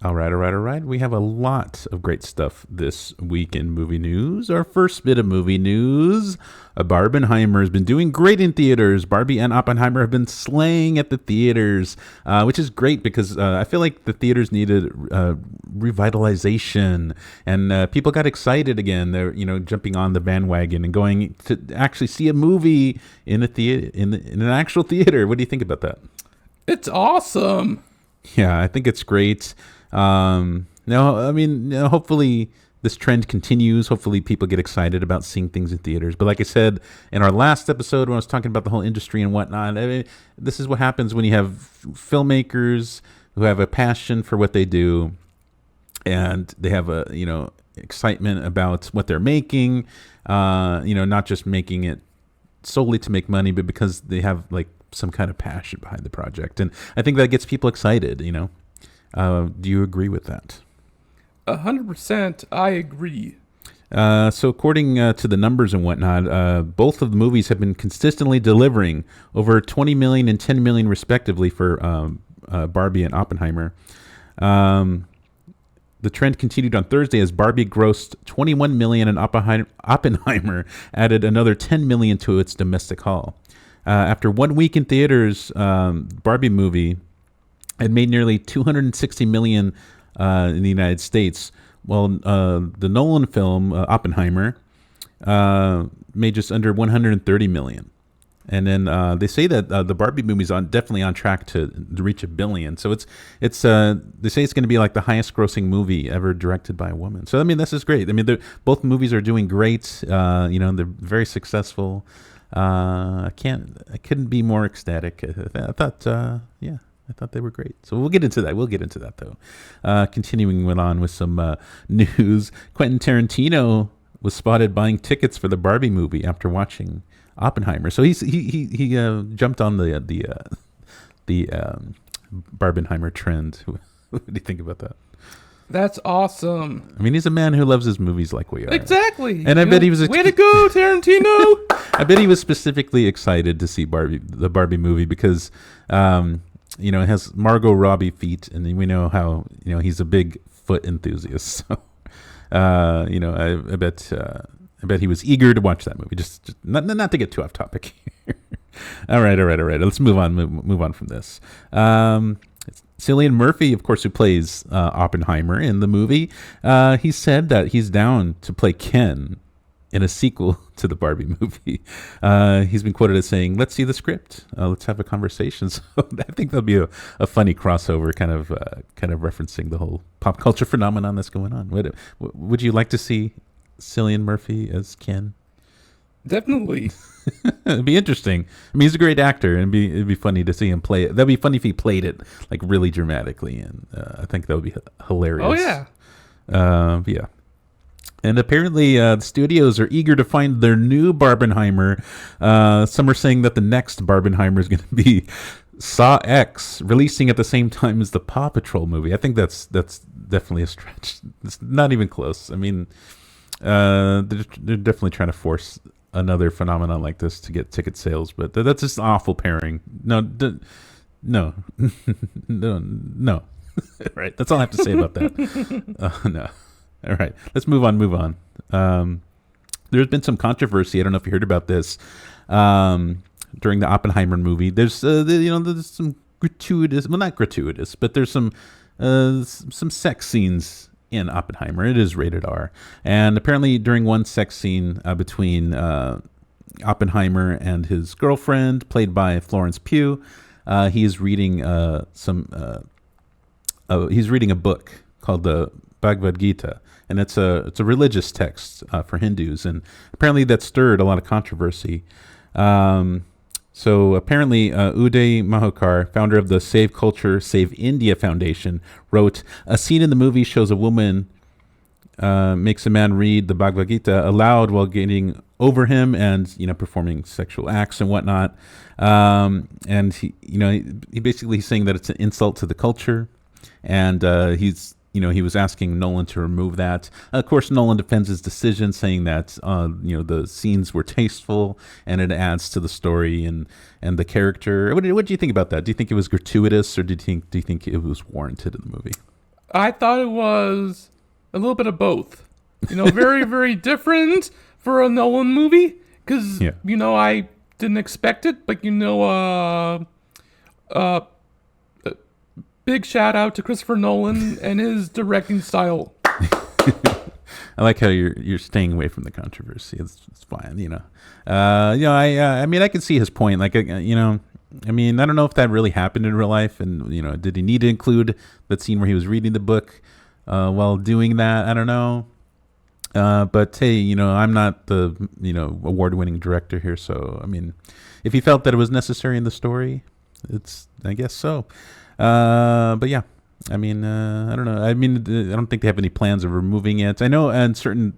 All right. We have a lot of great stuff this week in movie news. Our first bit of movie news, Barbenheimer has been doing great in theaters. Barbie and Oppenheimer have been slaying at the theaters, which is great because I feel like the theaters needed revitalization, and people got excited again. They're jumping on the bandwagon and going to actually see a movie in a theater, in an actual theater. What do you think about that? It's awesome. Yeah, I think it's great. Hopefully this trend continues. Hopefully people get excited about seeing things in theaters. But like I said in our last episode when I was talking about the whole industry and whatnot, this is what happens when you have filmmakers who have a passion for what they do, and they have a excitement about what they're making. Not just making it solely to make money, but because they have like some kind of passion behind the project, and I think that gets people excited. Do you agree with that? 100%, I agree. So according to the numbers and whatnot, both of the movies have been consistently delivering over 20 million and 10 million respectively for Barbie and Oppenheimer. The trend continued on Thursday as Barbie grossed 21 million and Oppenheimer added another 10 million to its domestic haul. After 1 week in theaters, Barbie movie had made nearly 260 million in the United States, while the Nolan film Oppenheimer made just under 130 million. And then they say that the Barbie movie is definitely on track to reach $1 billion. So it's they say it's going to be like the highest grossing movie ever directed by a woman. So this is great. Both movies are doing great. They're very successful. I couldn't be more ecstatic. I thought they were great. So we'll get into that though. Continuing on with some news, Quentin Tarantino was spotted buying tickets for the Barbie movie after watching Oppenheimer. So he jumped on the Barbenheimer trend. What do you think about that? That's awesome. He's a man who loves his movies like we are. Exactly. And I bet he was way to go, Tarantino. I bet he was specifically excited to see the Barbie movie because it has Margot Robbie feet, and we know how he's a big foot enthusiast. So I bet he was eager to watch that movie. Just not to get too off topic here. All right. Let's move on from this. Cillian Murphy, of course, who plays Oppenheimer in the movie, he said that he's down to play Ken in a sequel to the Barbie movie. He's been quoted as saying, "Let's see the script. Let's have a conversation." So I think that'll be a funny crossover, kind of referencing the whole pop culture phenomenon that's going on. Would you like to see Cillian Murphy as Ken? Definitely. It'd be interesting. He's a great actor, and it'd be funny to see him play it. That'd be funny if he played it like really dramatically, and I think that would be hilarious. Oh yeah. Yeah. And apparently, the studios are eager to find their new Barbenheimer. Some are saying that the next Barbenheimer is going to be Saw X, releasing at the same time as the Paw Patrol movie. I think that's definitely a stretch. It's not even close. They're definitely trying to force another phenomenon like this to get ticket sales, but that's just an awful pairing. No. Right. That's all I have to say about that. No. All right. Let's move on. There's been some controversy. I don't know if you heard about this during the Oppenheimer movie. There's some gratuitous, well, not gratuitous, but there's some sex scenes in Oppenheimer. It is rated R. And apparently during one sex scene between Oppenheimer and his girlfriend, played by Florence Pugh, he is reading he's reading a book called the Bhagavad Gita, and it's a religious text for Hindus, and apparently that stirred a lot of controversy. So apparently, Uday Mahokar, founder of the Save Culture, Save India Foundation, wrote, "A scene in the movie shows a woman makes a man read the Bhagavad Gita aloud while getting over him and performing sexual acts and whatnot." And he basically saying that it's an insult to the culture, and he was asking Nolan to remove that. Of course, Nolan defends his decision, saying that the scenes were tasteful and it adds to the story and the character. What do you think about that? Do you think it was gratuitous, or do you think it was warranted in the movie? I thought it was a little bit of both. Very, very different for a Nolan movie. Because, Yeah. I didn't expect it. But, uh, big shout out to Christopher Nolan and his directing style. I like how you're staying away from the controversy. It's fine, I mean, I can see his point. Like, I mean, I don't know if that really happened in real life, and did he need to include that scene where he was reading the book while doing that? I don't know. But hey, I'm not the award-winning director here, so I mean, if he felt that it was necessary in the story, I guess so. But yeah. I mean, I don't know. I mean, I don't think they have any plans of removing it. I know in certain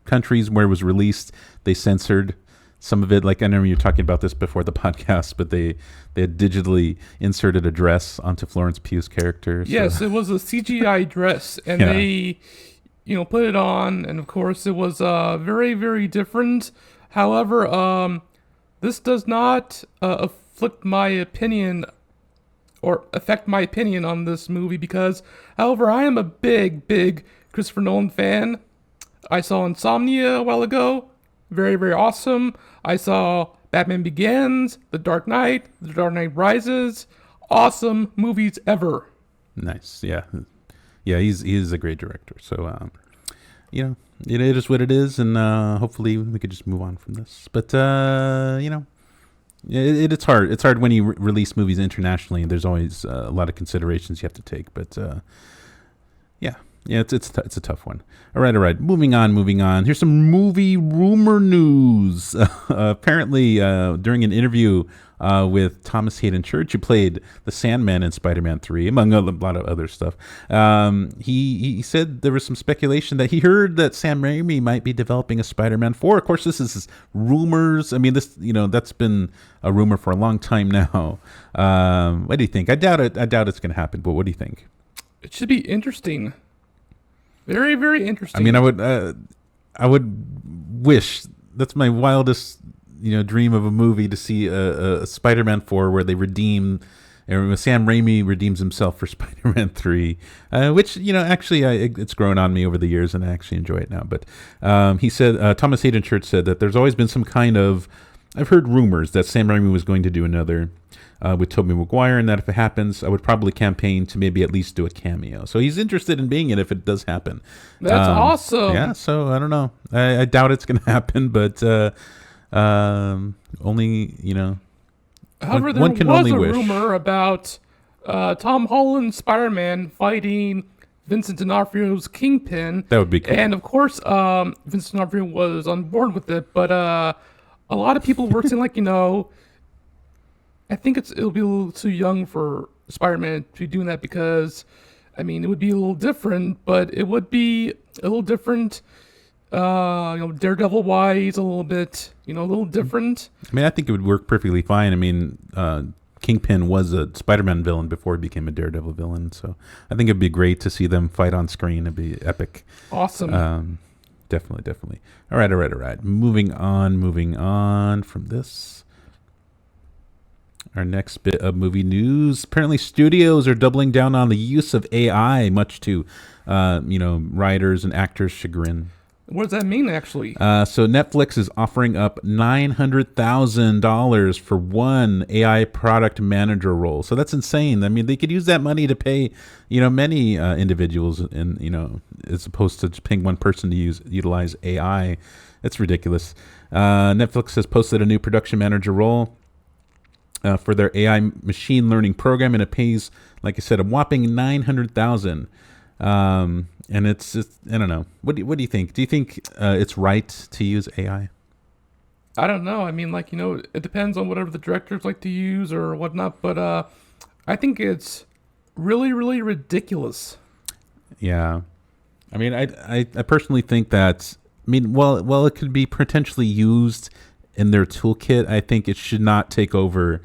countries where it was released, they censored some of it. Like, I know you were talking about this before the podcast, but they had digitally inserted a dress onto Florence Pugh's character. So. Yes, it was a CGI dress, and Yeah. they, put it on, and of course it was very, very different. However, this does not afflict my opinion or affect my opinion on this movie because, however, I am a big, big Christopher Nolan fan. I saw Insomnia a while ago. Very, very awesome. I saw Batman Begins, The Dark Knight, The Dark Knight Rises. Awesome movies ever. Nice. Yeah. Yeah, he's a great director. So, it is what it is, and hopefully we could just move on from this. But, it's hard. It's hard when you release movies internationally. There's always a lot of considerations you have to take. But yeah, it's a tough one. All right. Moving on. Here's some movie rumor news. Apparently, during an interview with Thomas Hayden Church, who played the Sandman in Spider-Man 3, among a lot of other stuff, he said there was some speculation that he heard that Sam Raimi might be developing a Spider-Man 4. Of course, this is rumors. I mean, this that's been a rumor for a long time now. What do you think? I doubt it. I doubt it's going to happen. But what do you think? It should be interesting. Very, very interesting. I mean, I would wish, that's my wildest, dream of a movie, to see a Spider-Man 4 where they redeem, or Sam Raimi redeems himself for Spider-Man 3, which, actually it's grown on me over the years and I actually enjoy it now. But he said, Thomas Hayden Church said that there's always been some kind of, I've heard rumors that Sam Raimi was going to do another with Tobey Maguire, and that if it happens, I would probably campaign to maybe at least do a cameo. So he's interested in being it if it does happen. That's awesome. Yeah, so I don't know. I doubt it's going to happen, but only, However, one can there was only a wish. rumor about Tom Holland's Spider-Man fighting Vincent D'Onofrio's Kingpin. That would be cool. And of course, Vincent D'Onofrio was on board with it, but a lot of people were saying, like, I think it'll be a little too young for Spider-Man to be doing that because, I mean, it would be a little different, but it would be a little different, Daredevil-wise, a little bit, a little different. I mean, I think it would work perfectly fine. I mean, Kingpin was a Spider-Man villain before he became a Daredevil villain, so I think it'd be great to see them fight on screen. It'd be epic. Awesome. Definitely. All right. Moving on from this. Our next bit of movie news. Apparently, studios are doubling down on the use of AI, much to, writers and actors' chagrin. What does that mean, actually? So Netflix is offering up $900,000 for one AI product manager role. So that's insane. I mean, they could use that money to pay, many individuals, and as opposed to just paying one person to utilize AI. It's ridiculous. Netflix has posted a new production manager role for their AI machine learning program, and it pays, like I said, a whopping $900,000. And it's just, I don't know. What do you think? Do you think it's right to use AI? I don't know. I mean, it depends on whatever the directors like to use or whatnot, but I think it's really, really ridiculous. Yeah. I mean, I personally think that, well, it could be potentially used in their toolkit. I think it should not take over,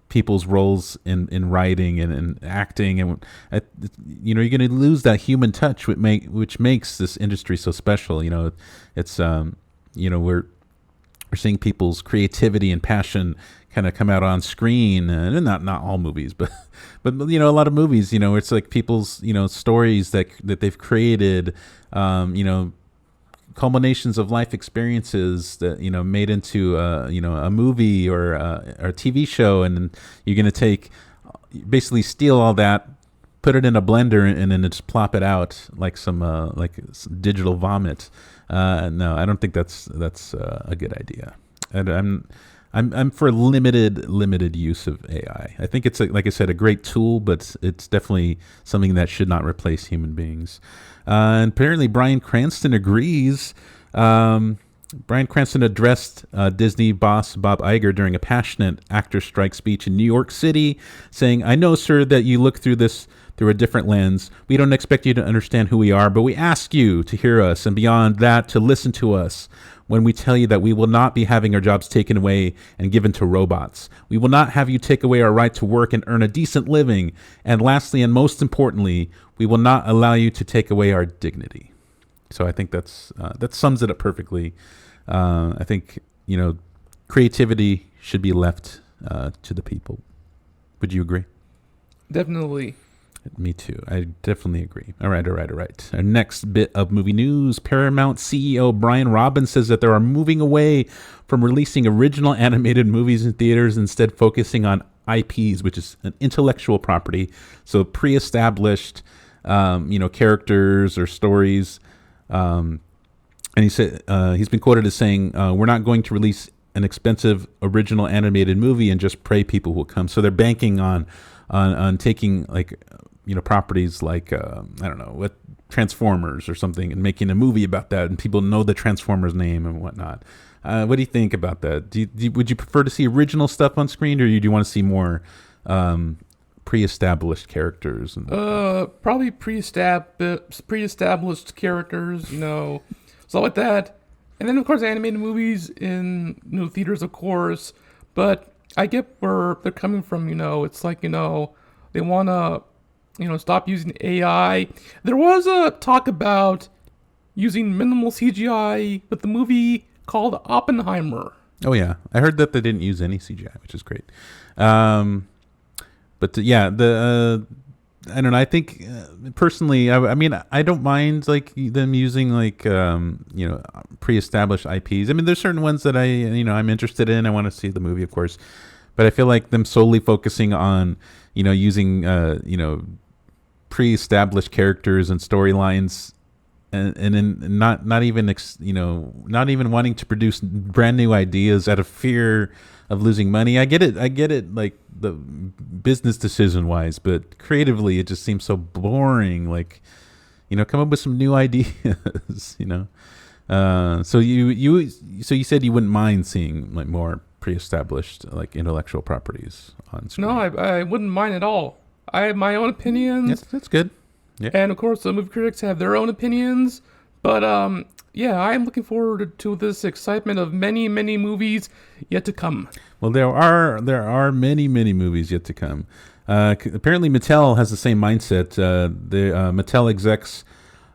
people's roles in writing and acting, and you're going to lose that human touch, which makes this industry so special. It's we're we're seeing people's creativity and passion kind of come out on screen, and not all movies, but a lot of movies, it's like people's stories that they've created, culminations of life experiences that made into a movie or a TV show, and then you're gonna basically steal all that, put it in a blender, and then just plop it out like some digital vomit. No, I don't think that's a good idea. And I'm for limited use of AI. I think it's like I said, a great tool, but it's definitely something that should not replace human beings. And apparently, Bryan Cranston agrees. Bryan Cranston addressed Disney boss Bob Iger during a passionate actor strike speech in New York City, saying, "I know, sir, that you look through this through a different lens. We don't expect you to understand who we are, but we ask you to hear us, and beyond that, to listen to us when we tell you that we will not be having our jobs taken away and given to robots. We will not have you take away our right to work and earn a decent living. And lastly, and most importantly, we will not allow you to take away our dignity." So I think that sums it up perfectly. I think, creativity should be left to the people. Would you agree? Definitely. Me too. I definitely agree. All right. Our next bit of movie news. Paramount CEO Brian Robbins says that they are moving away from releasing original animated movies in theaters, instead focusing on IPs, which is an intellectual property. So pre-established, characters or stories. And he said he's been quoted as saying, "We're not going to release an expensive original animated movie and just pray people will come." So they're banking on taking properties like I don't know what, Transformers or something, and making a movie about that, and people know the Transformers name and whatnot. What do you think about that? Would you prefer to see original stuff on screen, or do you want to see more pre-established characters? Probably pre-established characters, stuff like that. And then, of course, animated movies in theaters, of course. But I get where they're coming from. It's like they want to stop using AI. There was a talk about using minimal CGI with the movie called Oppenheimer. Oh yeah, I heard that they didn't use any CGI, which is great. I don't know. I think personally, I mean, I don't mind them using pre-established IPs. I mean, there's certain ones that I'm interested in. I want to see the movie, of course, but I feel like them solely focusing on using pre-established characters and storylines, and then not even wanting to produce brand new ideas out of fear of losing money. I get it, like the business decision wise, but creatively it just seems so boring. Come up with some new ideas. So you said you wouldn't mind seeing more pre-established intellectual properties on screen. No, I wouldn't mind at all. I have my own opinions. That's good. Yeah. And of course, the movie critics have their own opinions. But yeah, I'm looking forward to this excitement of many, many movies yet to come. Well, there are many, many movies yet to come. Apparently, Mattel has the same mindset. The Mattel execs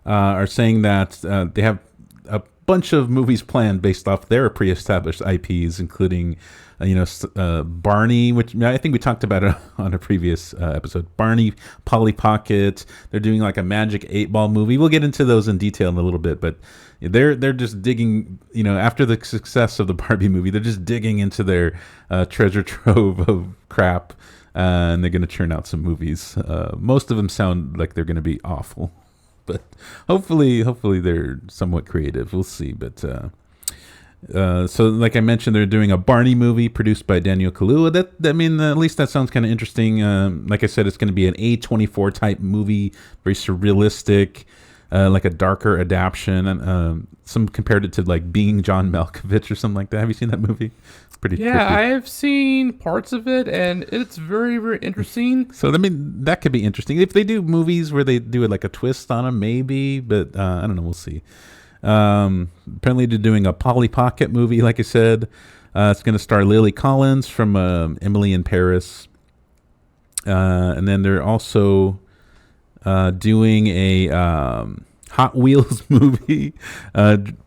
are saying that they have a bunch of movies planned based off their pre-established IPs, including Barney, which I think we talked about it on a previous episode. Barney, Polly Pocket. They're doing a Magic 8-Ball movie. We'll get into those in detail in a little bit, but they're just digging. After the success of the Barbie movie, they're just digging into their treasure trove of crap, and they're going to churn out some movies. Most of them sound like they're going to be awful, but hopefully they're somewhat creative. We'll see, but. So like I mentioned, they're doing a Barney movie produced by Daniel Kaluuya. At least that sounds kind of interesting. Like I said, it's going to be an A24 type movie, very surrealistic, like a darker adaptation. And some compared it to Being John Malkovich or something like that. Have you seen that movie? It's pretty. Yeah, trippy. I've seen parts of it, and it's very, very interesting. So that could be interesting if they do movies where they do it like a twist on them, maybe. But I don't know. We'll see. Apparently they're doing a Polly Pocket movie, like I said. It's going to star Lily Collins from Emily in Paris. And then they're also doing a Hot Wheels movie,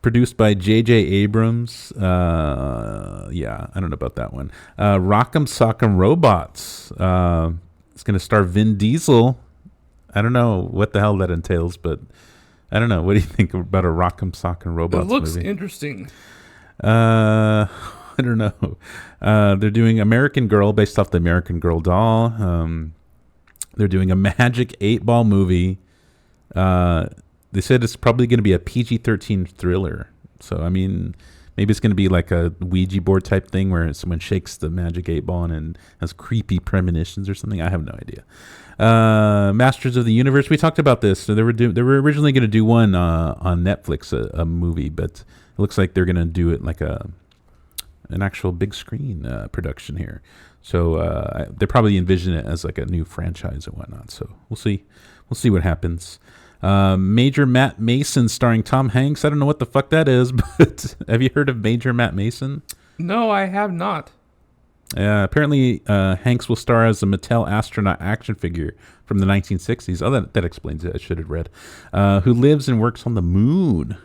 produced by J.J. Abrams. Yeah, I don't know about that one. Rock'em Sock'em Robots. It's going to star Vin Diesel. I don't know what the hell that entails, but I don't know. What do you think about a Rock'em Sock'em Robots It looks movie? interesting. I don't know. They're doing American Girl based off the American Girl doll. They're doing a Magic 8 Ball movie. They said it's probably going to be a PG-13 thriller. So, I mean, maybe it's going to be like a Ouija board type thing where someone shakes the Magic 8 Ball and has creepy premonitions or something. I have no idea. Masters of the Universe. We talked about this. So they were originally going to do one on Netflix, a movie, but it looks like they're going to do it like an actual big screen production here. So they probably envision it as like a new franchise and whatnot. So we'll see. We'll see what happens. Major Matt Mason starring Tom Hanks. I don't know what the fuck that is, but have you heard of Major Matt Mason? No, I have not. Apparently, Hanks will star as a Mattel astronaut action figure from the 1960s. Oh, that explains it. I should have read. Who lives and works on the moon.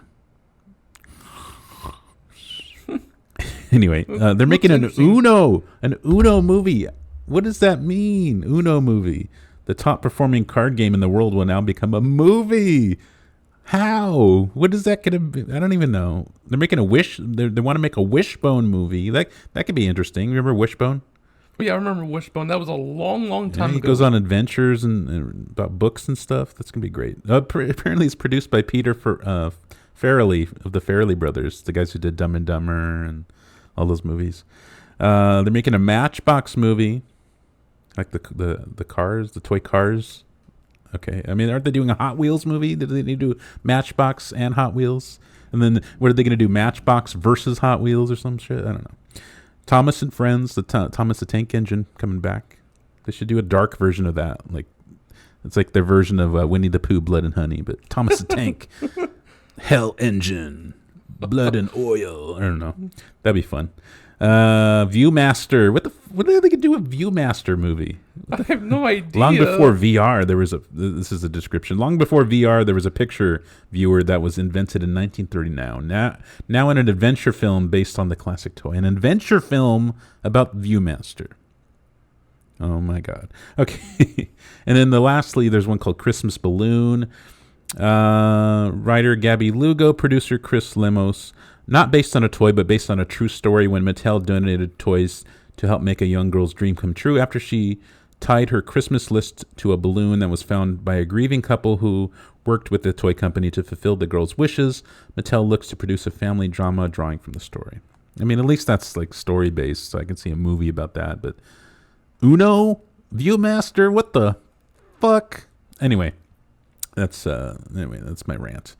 Anyway, they're making an Uno movie. What does that mean? Uno movie. The top performing card game in the world will now become a movie. How? What is that going to be? I don't even know. They're making a wish. They want to make a Wishbone movie. That could be interesting. Remember Wishbone? Oh, yeah, I remember Wishbone. That was a long time He ago. goes on adventures and about books and stuff. That's going to be great. Apparently, it's produced by Peter Farrelly of the Farrelly brothers, the guys who did Dumb and Dumber and all those movies. They're making a Matchbox movie, like the cars, the toy cars. Okay, I mean, aren't they doing a Hot Wheels movie? Did they do Matchbox and Hot Wheels? And then what are they going to do? Matchbox versus Hot Wheels or some shit? I don't know. Thomas and Friends, the Thomas the Tank Engine coming back. They should do a dark version of that. Like it's like their version of Winnie the Pooh, Blood and Honey, but Thomas the Tank, Hell Engine, Blood and Oil. I don't know. That'd be fun. Viewmaster. What are they gonna do a Viewmaster movie? I have no idea. Long before VR, this is a description. Long before VR, there was a picture viewer that was invented in 1930. Now in an adventure film based on the classic toy. An adventure film about Viewmaster. Oh my God. Okay. And then lastly, there's one called Christmas Balloon. Writer Gabby Lugo, producer Chris Lemos. Not based on a toy, but based on a true story when Mattel donated toys to help make a young girl's dream come true after she tied her Christmas list to a balloon that was found by a grieving couple who worked with the toy company to fulfill the girl's wishes. Mattel looks to produce a family drama drawing from the story. I mean, at least that's like story based, so I can see a movie about that. But Uno? Viewmaster? What the fuck? Anyway, that's my rant.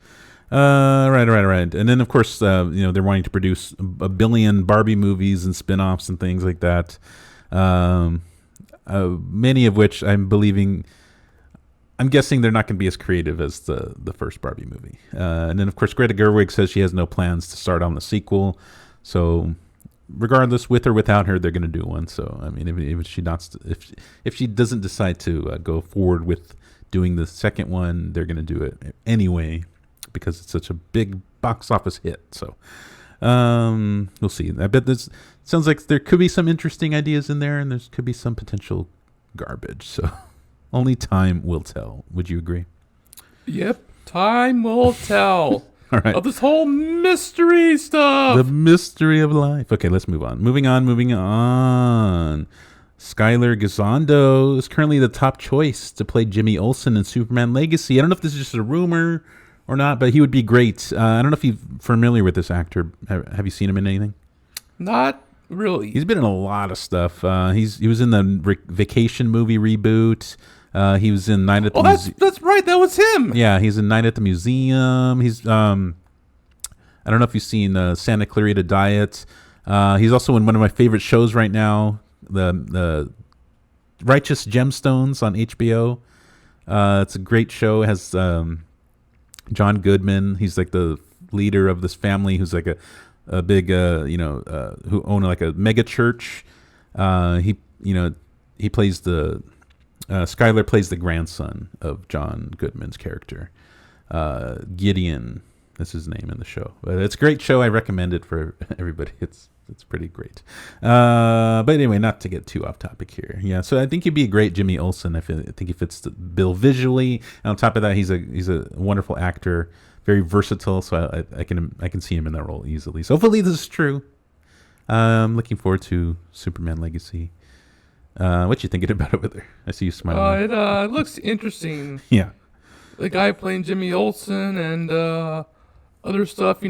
Right. And then, of course, they're wanting to produce a billion Barbie movies and spin-offs and things like that. Many of which I'm guessing they're not going to be as creative as the first Barbie movie. And then, of course, Greta Gerwig says she has no plans to start on the sequel. So, regardless, with or without her, they're going to do one. So, I mean, if she doesn't decide to go forward with doing the second one, they're going to do it anyway, because it's such a big box office hit. So we'll see. I bet this sounds like there could be some interesting ideas in there, and there could be some potential garbage. So only time will tell. Would you agree? Yep, time will tell. All right. Of this whole mystery stuff. The mystery of life. Okay, let's move on. Moving on. Skylar Gisondo is currently the top choice to play Jimmy Olsen in Superman Legacy. I don't know if this is just a rumor or not, but he would be great. I don't know if you're familiar with this actor. Have you seen him in anything? Not really. He's been in a lot of stuff. He was in the Vacation movie reboot. He was in Night at the Museum. That's right. That was him. Yeah, he's in Night at the Museum. He's I don't know if you've seen Santa Clarita Diet. He's also in one of my favorite shows right now, the Righteous Gemstones on HBO. It's a great show. It has John Goodman. He's like the leader of this family who's like a big who own like a mega church. He plays Skylar plays the grandson of John Goodman's character. Gideon. That's his name in the show. But it's a great show. I recommend it for everybody. It's pretty great. But anyway, not to get too off topic here. Yeah, so I think he'd be a great Jimmy Olsen. I think he fits the bill visually. And on top of that, he's a wonderful actor, very versatile. So I can see him in that role easily. So hopefully this is true. I'm looking forward to Superman Legacy. What you thinking about over there? I see you smiling. It looks interesting. Yeah. The guy playing Jimmy Olsen and other stuff,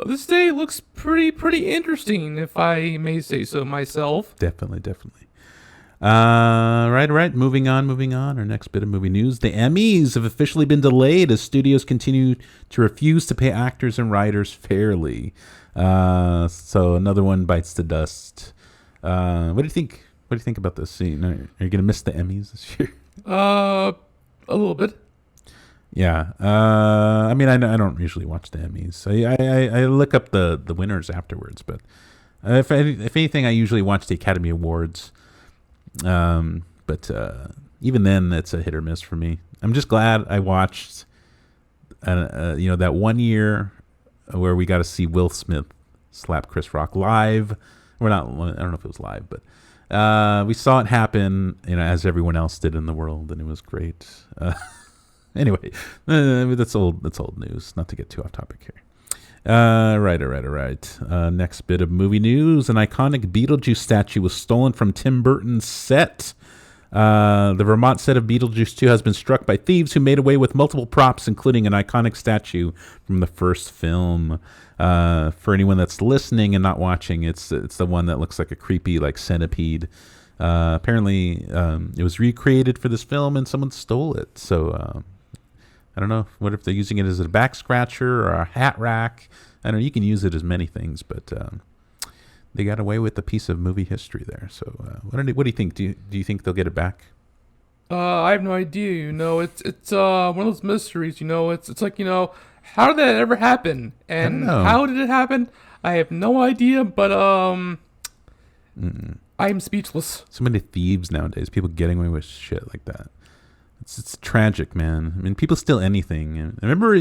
this day looks pretty interesting, if I may say so myself. Definitely. Right. Moving on. Our next bit of movie news. The Emmys have officially been delayed as studios continue to refuse to pay actors and writers fairly. So another one bites the dust. What do you think? What do you think about this scene? Are you going to miss the Emmys this year? A little bit. Yeah. I mean, I don't usually watch the Emmys. I look up the winners afterwards, but if anything, I usually watch the Academy Awards. But even then, it's a hit or miss for me. I'm just glad I watched, that 1 year where we got to see Will Smith slap Chris Rock live. I don't know if it was live, but we saw it happen, as everyone else did in the world, and it was great. Anyway, that's old news. Not to get too off topic here. All right. Next bit of movie news. An iconic Beetlejuice statue was stolen from Tim Burton's set. The Vermont set of Beetlejuice 2 has been struck by thieves who made away with multiple props, including an iconic statue from the first film. For anyone that's listening and not watching, it's the one that looks like a creepy centipede. Apparently, it was recreated for this film and someone stole it. So I don't know. What if they're using it as a back scratcher or a hat rack? I don't know. You can use it as many things, but they got away with a piece of movie history there. So what do you think? Do you think they'll get it back? I have no idea. It's one of those mysteries. It's like how did that ever happen? And how did it happen? I have no idea. But I'm speechless. So many thieves nowadays. People getting away with shit like that. It's tragic, man. I mean, people steal anything. I remember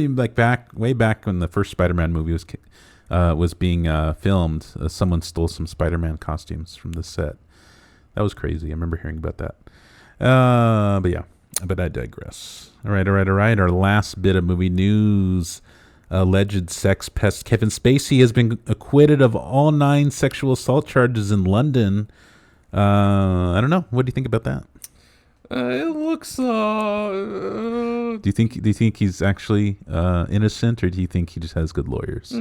way back when the first Spider-Man movie was being filmed, someone stole some Spider-Man costumes from the set. That was crazy. I remember hearing about that. But I digress. All right. Our last bit of movie news. Alleged sex pest Kevin Spacey has been acquitted of all 9 sexual assault charges in London. I don't know. What do you think about that? It looks. Do you think he's actually innocent, or do you think he just has good lawyers? I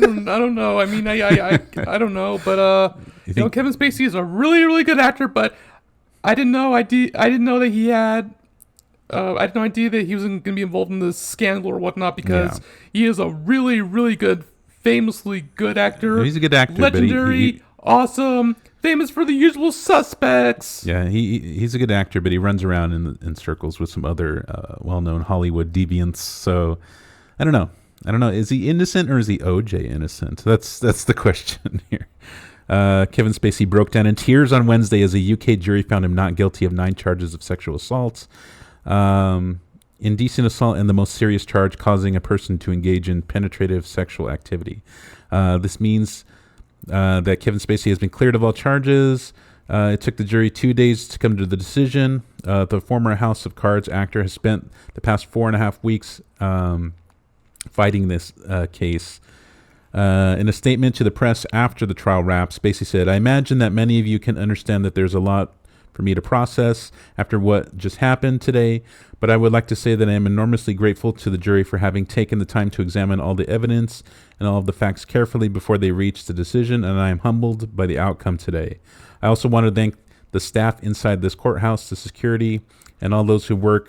don't know. I mean, I don't know, but Kevin Spacey is a really, really good actor, but I didn't know that he had. I had no idea that he was going to be involved in this scandal or whatnot, because he is a really, really good, famously good actor. He's a good actor, legendary, but awesome, famous for The Usual Suspects. Yeah, he's a good actor, but he runs around in circles with some other well-known Hollywood deviants. So I don't know. Is he innocent or is he OJ innocent? That's the question here. Kevin Spacey broke down in tears on Wednesday as a UK jury found him not guilty of 9 charges of sexual assault. Indecent assault and the most serious charge, causing a person to engage in penetrative sexual activity. This means that Kevin Spacey has been cleared of all charges. It took the jury 2 days to come to the decision. The former House of Cards actor has spent the past 4.5 weeks fighting this case. In a statement to the press after the trial wrapped, Spacey said, "I imagine that many of you can understand that there's a lot for me to process after what just happened today, but I would like to say that I am enormously grateful to the jury for having taken the time to examine all the evidence and all of the facts carefully before they reached the decision, and I am humbled by the outcome today. I also want to thank the staff inside this courthouse, the security, and all those who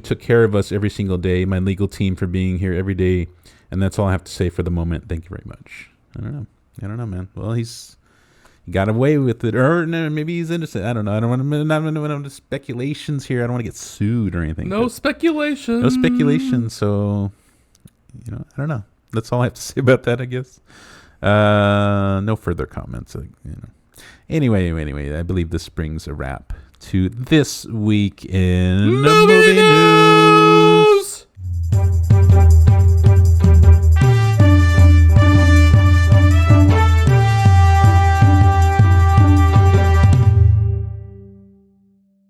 took care of us every single day, my legal team for being here every day, and that's all I have to say for the moment. Thank you very much." I don't know, man. Well, he got away with it, or no, maybe he's innocent. I don't know. I don't want to speculations here. I don't want to get sued or anything. No speculation. No speculation. So, I don't know. That's all I have to say about that, I guess. No further comments. Anyway, I believe this brings a wrap to This Week in Movie Movie News.